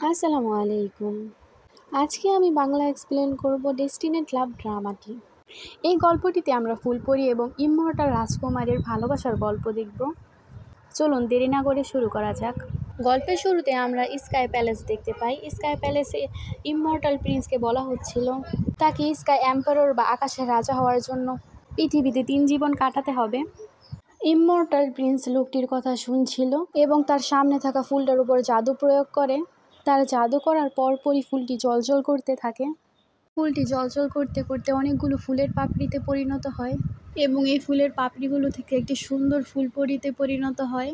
আসসালামু আলাইকুম। আজকে আমি বাংলা এক্সপ্লেন করব ডেস্টিনেট লাভ ড্রামাটি। এই গল্পটিতে আমরা ফুলপরি এবং ইমমর্টাল রাজকুমারের ভালোবাসার গল্প দেখব। চলুন দেরি না করে শুরু করা যাক। গল্পের শুরুতে আমরা স্কাই প্যালেস দেখতে পাই। স্কাই প্যালেসে ইমমর্টাল প্রিন্সকে বলা হচ্ছিল তাকে স্কাই এম্পারর বা আকাশের রাজা হওয়ার জন্য পৃথিবীতে 3 জীবন কাটাতে হবে। ইমমর্টাল প্রিন্স লোকটির কথা শুনছিল এবং তার সামনে থাকা ফুলটার উপর জাদু প্রয়োগ করে। তার জাদু করার পরপরই ফুলটি জ্বলজ্বল করতে থাকে। ফুলটি জ্বলজ্বল করতে করতে অনেকগুলো ফুলের পাপড়িতে পরিণত হয় এবং এই ফুলের পাপড়িগুলো থেকে একটি সুন্দর ফুলপরিতে পরিণত হয়।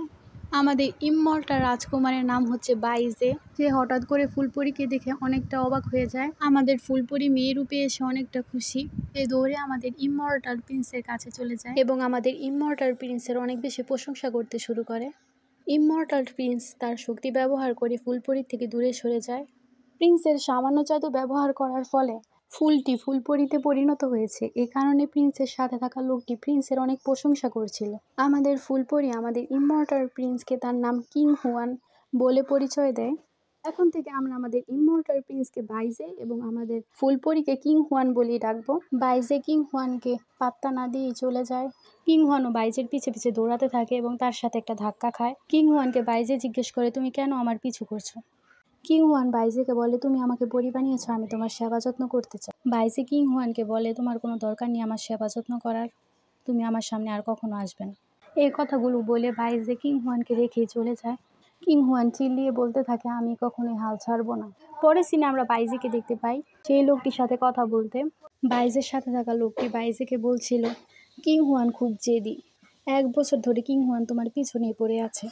আমাদের ইমমর্টাল রাজকুমারের নাম হচ্ছে বাইজে। সে হঠাৎ করে ফুলপরিকে দেখে অনেকটা অবাক হয়ে যায়। আমাদের ফুলপরি মেয়ে রূপে এসে অনেকটা খুশি। সে দৌড়ে আমাদের ইমমর্টাল প্রিন্সের কাছে চলে যায় এবং আমাদের ইমমর্টাল প্রিন্সের অনেক বেশি প্রশংসা করতে শুরু করে। ইমমর্টাল প্রিন্স তার শক্তি ব্যবহার করে ফুলপরির থেকে দূরে সরে যায়। প্রিন্সের সামান্য জাদু ব্যবহার করার ফলে ফুলটি ফুলপরিতে পরিণত হয়েছে। এ কারণে প্রিন্সের সাথে থাকা লোকটি প্রিন্সের অনেক প্রশংসা করছিল। আমাদের ফুলপরি আমাদের ইমমর্টাল প্রিন্সকে তার নাম কিং হুয়ান বলে পরিচয় দেয়। এখন থেকে আমরা আমাদের ইমমর্টাল প্রিন্সকে বাইজে এবং আমাদের ফুলপরিকে কিং হুয়ান বলেই ডাকবো। বাইজে কিং হুয়ানকে পাত্তা না দিয়েই চলে যায়। কিং হুয়ানও বাইজের পিছে পিছে দৌড়াতে থাকে এবং তার সাথে একটা ধাক্কা খায়। কিং হুয়ানকে বাইজে জিজ্ঞেস করে, তুমি কেন আমার পিছু করছো? কিং হুয়ান বাইজেকে বলে, তুমি আমাকে পরি বানিয়েছো, আমি তোমার সেবা যত্ন করতে চাই। বাইজে কিং হুয়ানকে বলে, তোমার কোনো দরকার নেই আমার সেবা যত্ন করার, তুমি আমার সামনে আর কখনো আসবে না। এই কথাগুলো বলে বাইজে কিং হুয়ানকে রেখেই চলে যায়। কিং হুয়ান চিল্লিয়ে বলতে থাকে, আমি কখনোই হাল ছাড়বো না। পরের সিনে আমরা বাইজেকে দেখতে পাই সেই লোকটির সাথে কথা বলতে। বাইজের সাথে থাকা লোকটি বাইজেকে বলছিল, কিং হুয়ান খুব জেদি। 1 বছর ধরে কিং হুয়ান তোমার পিছনেই পড়ে আছে।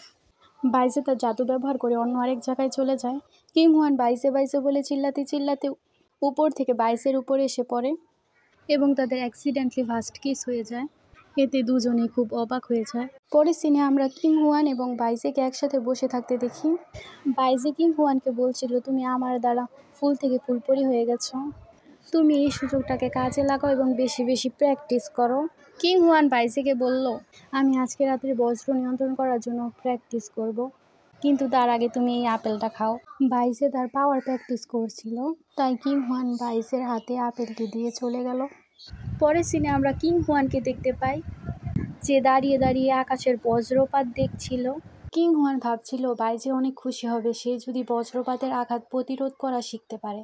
বাইজে তার জাদু ব্যবহার করে অন্য আরেক জায়গায় চলে যায়। কিং হুয়ান বাইজে বাইজে বলে চিল্লাতে চিল্লাতে উপর থেকে বাইজের উপরে এসে পড়ে এবং তাদের অ্যাক্সিডেন্টলি ফার্স্ট কিস হয়ে যায়। এতে দুজনেই খুব অবাক হয়ে যায়। পরের সিনে আমরা কিং হুয়ান এবং বাইজেকে একসাথে বসে থাকতে দেখি। বাইজে কিং হুয়ানকে বলছিল, তুমি আমার দ্বারা ফুল থেকে ফুলপরি হয়ে গেছো, তুমি এই সুযোগটাকে কাজে লাগাও এবং বেশি বেশি প্র্যাকটিস করো। কিং হুয়ান বাইজেকে বলল, আমি আজকে রাত্রে বজ্র নিয়ন্ত্রণ করার জন্য প্র্যাকটিস করব, কিন্তু তার আগে তুমি এই আপেলটা খাও। বাইজে তার পাওয়ার প্র্যাকটিস করছিল, তাই কিং হুয়ান বাইজের হাতে আপেলটি দিয়ে চলে গেল। পরের সিনে আমরা কিং হুয়ানকে দেখতে পাই, যে দাঁড়িয়ে দাঁড়িয়ে আকাশের বজ্রপাত দেখছিল। কিং হুয়ান ভাবছিল বাইজে অনেক খুশি হবে সে যদি বজ্রপাতের আঘাত প্রতিরোধ করা শিখতে পারে।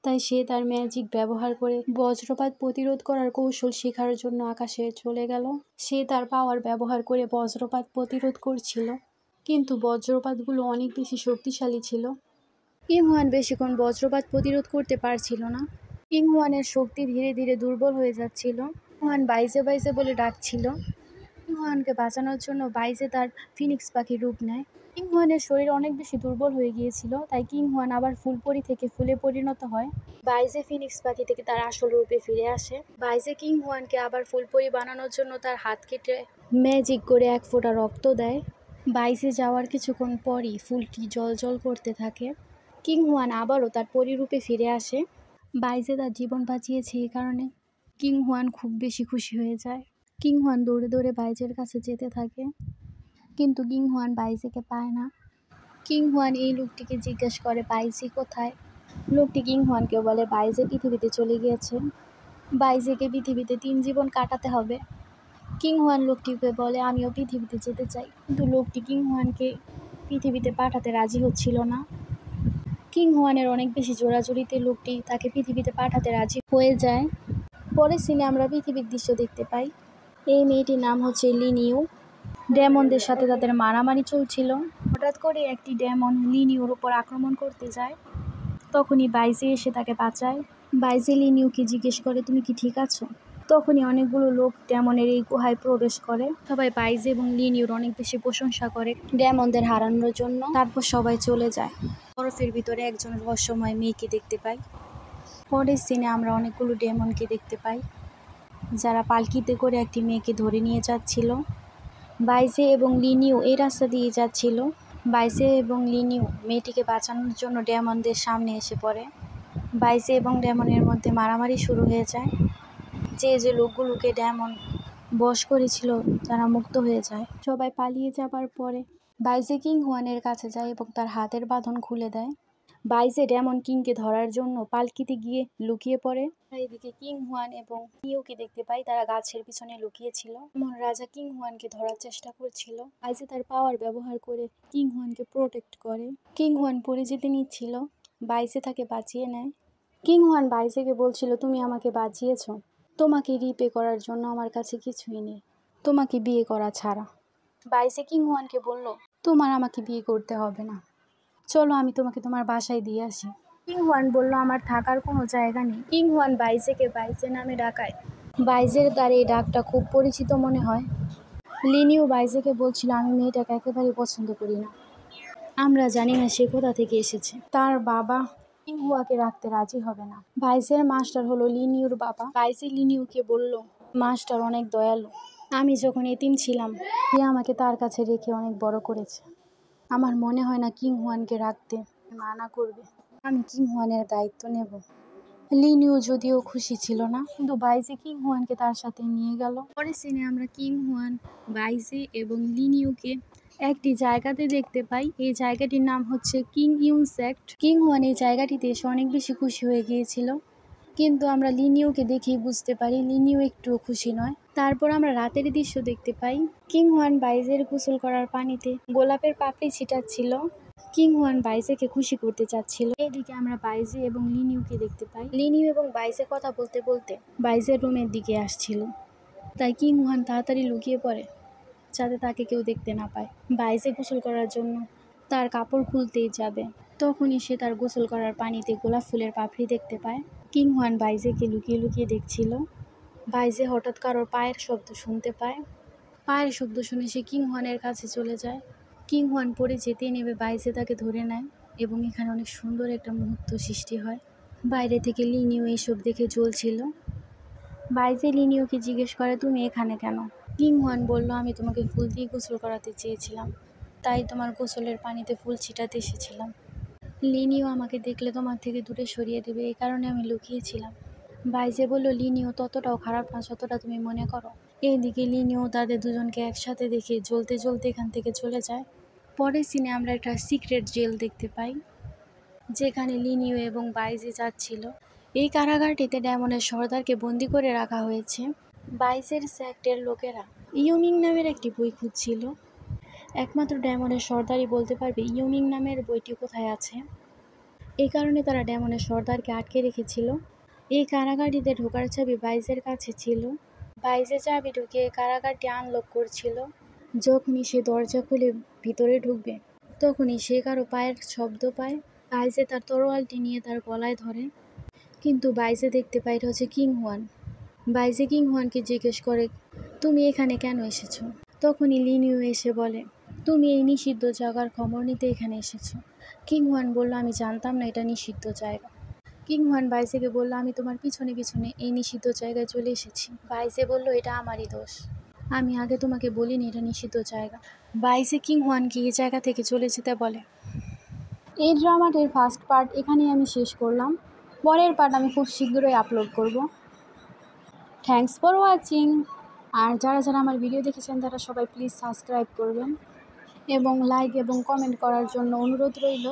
তাই সে তার ম্যাজিক ব্যবহার করে বজ্রপাত প্রতিরোধ করার কৌশল শেখার জন্য আকাশে চলে গেল। সে তার পাওয়ার ব্যবহার করে বজ্রপাত প্রতিরোধ করছিল, কিন্তু বজ্রপাতগুলো অনেক বেশি শক্তিশালী ছিল। কিং হুয়ান বেশিক্ষণ বজ্রপাত প্রতিরোধ করতে পারছিল না। কিং হুয়ানের শক্তি ধীরে ধীরে দুর্বল হয়ে যাচ্ছিল। হুয়ান বাইজে বাইজে বলে ডাকছিল। কিং হুয়ানকে বাঁচানোর জন্য বাইজে তার ফিনিক্স পাখির রূপ নেয়। কিং হুয়ানের শরীর অনেক বেশি দুর্বল হয়ে গিয়েছিল, তাই কিং হুয়ান আবার ফুলপরি থেকে ফুলে পরিণত হয়। বাইজে ফিনিক্স পাখি থেকে তার আসল রূপে ফিরে আসে। বাইজে কিং হুয়ানকে আবার ফুলপরি বানানোর জন্য তার হাত কেটে ম্যাজিক করে 1 ফোঁটা রক্ত দেয়। বাইজে যাওয়ার কিছুক্ষণ পরই ফুলটি জ্বলজ্বল করতে থাকে। কিং হুয়ান আবারও তার পরিরূপে ফিরে আসে। বাইজে তার জীবন বাঁচিয়েছে, এই কারণে কিং হুয়ান খুব বেশি খুশি হয়ে যায়। কিং হুয়ান দৌড়ে দৌড়ে বাইজের কাছে যেতে থাকে, কিন্তু কিং হুয়ান বাইজেকে পায় না। কিং হুয়ান এই লোকটিকে জিজ্ঞেস করে, বাইজে কোথায়? লোকটি কিং হুয়ানকে বলে, বাইজে পৃথিবীতে চলে গিয়েছে, বাইজেকে পৃথিবীতে 3 জীবন কাটাতে হবে। কিং হুয়ান লোকটিকে বলে, আমিও পৃথিবীতে যেতে চাই, কিন্তু লোকটি কিং হুয়ানকে পৃথিবীতে পাঠাতে রাজি হচ্ছিল না। কিং হুয়ানের অনেক বেশি জোরাজুরিতে লোকটি তাকে পৃথিবীতে পাঠাতে রাজি হয়ে যায়। পরের সিনে আমরা পৃথিবীর দৃশ্য দেখতে পাই। এই মেয়েটির নাম হচ্ছে লিনিউ। ডেমনদের সাথে তাদের মারামারি চলছিল। হঠাৎ করে একটি ডেমন লিনিউর উপর আক্রমণ করতে যায়, তখনই বাইজে এসে তাকে বাঁচায়। বাইজে লিনিউকে জিজ্ঞেস করে, তুমি কি ঠিক আছো? তখনই অনেকগুলো লোক ডেমনের এই গুহায় প্রবেশ করে। সবাই বাইজে এবং লিনিউর অনেক বেশি প্রশংসা করে ডেমনদের হারানোর জন্য। তারপর সবাই চলে যায়। বরফের ভিতরে একজন রহস্যময় মেয়েকে দেখতে পাই। পরের সিনে আমরা অনেকগুলো ডেমনকে দেখতে পাই, যারা পালকিতে করে একটি মেয়েকে ধরে নিয়ে যাচ্ছিল। বাইজে এবং লিনিউ এই রাস্তা দিয়ে যাচ্ছিল। বাইজে এবং লিনিউ মেয়েটিকে বাঁচানোর জন্য ডেমনদের সামনে এসে পড়ে। বাইজে এবং ডেমনের মধ্যে মারামারি শুরু হয়ে যায়। যে লোকগুলোকে ডেমন বশ করেছিল তারা মুক্ত হয়ে যায়। সবাই পালিয়ে যাবার পরে বাইজে কিং হুয়ানের কাছে যায় এবং তার হাতের বাঁধন খুলে দেয়। বাইজে ডেমন কিংকে ধরার জন্য পালকিতে গিয়ে লুকিয়ে পড়ে। এদিকে কিং হুয়ান এবং নিউকে দেখতে পাই তারা গাছের পিছনে লুকিয়েছিল। এমন রাজা কিং হুয়ানকে ধরার চেষ্টা করছিল। বাইজে তার পাওয়ার ব্যবহার করে কিং হুয়ানকে প্রোটেক্ট করে। কিং হুয়ান পড়ে যেতে নিচ্ছিল, বাইজে তাকে বাঁচিয়ে নেয়। কিং হুয়ান বাইজেকে বলছিল, তুমি আমাকে বাঁচিয়েছ, তোমাকে রিপে করার জন্য আমার কাছে কিছুই নেই, তোমাকে বিয়ে করা ছাড়া। বাইজে কিং হুয়ানকে বলল, তোমার আমাকে বিয়ে করতে হবে না, চলো আমি তোমাকে তোমার বাসায় দিয়ে আসি। কিং হুয়ান বলল, আমার থাকার কোনো জায়গা নেই। কিং হুয়ান বাইজেকে বাইজে নামে ডাকায়। বাইজের তার এই ডাকটা খুব পরিচিত মনে হয়। লিনিও বাইজেকে বলছিল, আমি মেয়েটাকে একেবারে পছন্দ করি না, আমরা জানি না সে কোথা থেকে এসেছে, তার বাবা কিং হুয়াকে রাখতে রাজি হবে না। বাইজের মাস্টার হলো লিনিউর বাবা। বাইজে লিনিউকে বলল, মাস্টার অনেক দয়ালু, আমি যখন এতিম ছিলাম সে আমাকে তার কাছে রেখে অনেক বড় করেছে, আমার মনে হয় না কিং হুয়ানকে রাখতে মানা করবে, আমি কিং হুয়ানের দায়িত্ব নেব। লিনিউ যদিও খুশি ছিল না, কিন্তু বাইজে কিং হুয়ানকে তার সাথে নিয়ে গেল। পরের সিনে আমরা কিং হুয়ান, বাইজে এবং লিনিউকে একটি জায়গাতে দেখতে পাই। এই জায়গাটির নাম হচ্ছে কিং ইউন সেক্ট। কিং হুয়ান এই জায়গাটিতে এসে অনেক বেশি খুশি হয়ে গিয়েছিল, কিন্তু আমরা লিনিউকে দেখেই বুঝতে পারি লিনিউ একটুও খুশি নয়। তারপর আমরা রাতের দৃশ্য দেখতে পাই। কিং হুয়ান বাইজের গোসল করার পানিতে গোলাপের পাপড়ি ছিটাচ্ছিল। কিং হুয়ান বাইজেকে খুশি করতে চাচ্ছিল। এদিকে আমরা বাইজে এবং লিনিউকে দেখতে পাই। লিনিউ এবং বাইজে কথা বলতে বলতে বাইজের রুমের দিকে আসছিল, তাই কিং হুয়ান তাড়াতাড়ি লুকিয়ে পড়ে যাতে তাকে কেউ দেখতে না পায়। বাইজে গোসল করার জন্য তার কাপড় খুলতেই যাবে, তখনই সে তার গোসল করার পানিতে গোলাপ ফুলের পাপড়ি দেখতে পায়। কিং হুয়ান বাইজেকে লুকিয়ে লুকিয়ে দেখছিল। বাইজে হঠাৎ কারোর পায়ের শব্দ শুনতে পায়। পায়ের শব্দ শুনে সে কিং হুয়ানের কাছে চলে যায়। কিং হুয়ান পড়ে যেতেই নেবে বাইজে তাকে ধরে নেয় এবং এখানে অনেক সুন্দর একটা মুহূর্ত সৃষ্টি হয়। বাইরে থেকে লিনিও এইসব দেখে জ্বলছিল। বাইজে লিনিওকে জিজ্ঞেস করে, তুমি এখানে কেন? কিং হুয়ান বলল, আমি তোমাকে ফুল দিয়ে গোসল করাতে চেয়েছিলাম, তাই তোমার গোসলের পানিতে ফুল ছিটাতে এসেছিলাম। লিনিও আমাকে দেখলে তোমার থেকে দূরে সরিয়ে দেবে, এই কারণে আমি লুকিয়েছিলাম। বাইজে বলল, লিনিও ততটাও খারাপ না যতটা তুমি মনে করো। এইদিকে লিনিও তাদের দুজনকে একসাথে দেখে জ্বলতে জ্বলতে এখান থেকে চলে যায়। পরের সিনে আমরা একটা সিক্রেট জেল দেখতে পাই, যেখানে লিনিও এবং বাইজে যাচ্ছিল। এই কারাগারটিতে ডায়মন্ডের সর্দারকে বন্দি করে রাখা হয়েছে। বাইজের সেক্টের লোকেরা ইউমিং নামের একটি বই খুঁজছিল। একমাত্র ডায়মন্ডের সর্দারই বলতে পারবে ইউমিং নামের বইটি কোথায় আছে। এই কারণে তারা ডায়মন্ডের সর্দারকে আটকে রেখেছিল। এই কারাগারটিতে ঢোকার চাবি বাইজের কাছে ছিল। বাইজে চাবি ঢুকিয়ে কারাগারটি আনলক করছিল। যখনই সে দরজা খুলে ভিতরে ঢুকবে, তখনই সে কারো পায়ের শব্দ পায়। বাইজে তার তরোয়ালটি নিয়ে তার গলায় ধরে, কিন্তু বাইজে দেখতে পায় এটা হচ্ছে কিং হুয়ান। বাইজে কিং হুয়ানকে জিজ্ঞেস করে, তুমি এখানে কেন এসেছো? তখনই লিনিও এসে বলে, তুমি এই নিষিদ্ধ জায়গার খবর নিতে এখানে এসেছো। কিং হুয়ান বলল, আমি জানতাম না এটা নিষিদ্ধ জায়গা। কিং হুয়ান বাইজেকে বলল, আমি তোমার পিছনে পিছনে এই নিষিদ্ধ জায়গায় চলে এসেছি। বাইজে বলল, এটা আমারই দোষ, আমি আগে তোমাকে বলিনি এটা নিষিদ্ধ জায়গা। বাইজে কিং হুয়ানকে এই জায়গা থেকে চলে যেতে বলে। এই ড্রামাটির ফার্স্ট পার্ট এখানেই আমি শেষ করলাম। পরের পার্ট আমি খুব শীঘ্রই আপলোড করব। Thanks for watching. আর যারা যারা আমার ভিডিও দেখেছেন তারা সবাই প্লিজ সাবস্ক্রাইব করবেন এবং লাইক এবং কমেন্ট করার জন্য অনুরোধ রইল।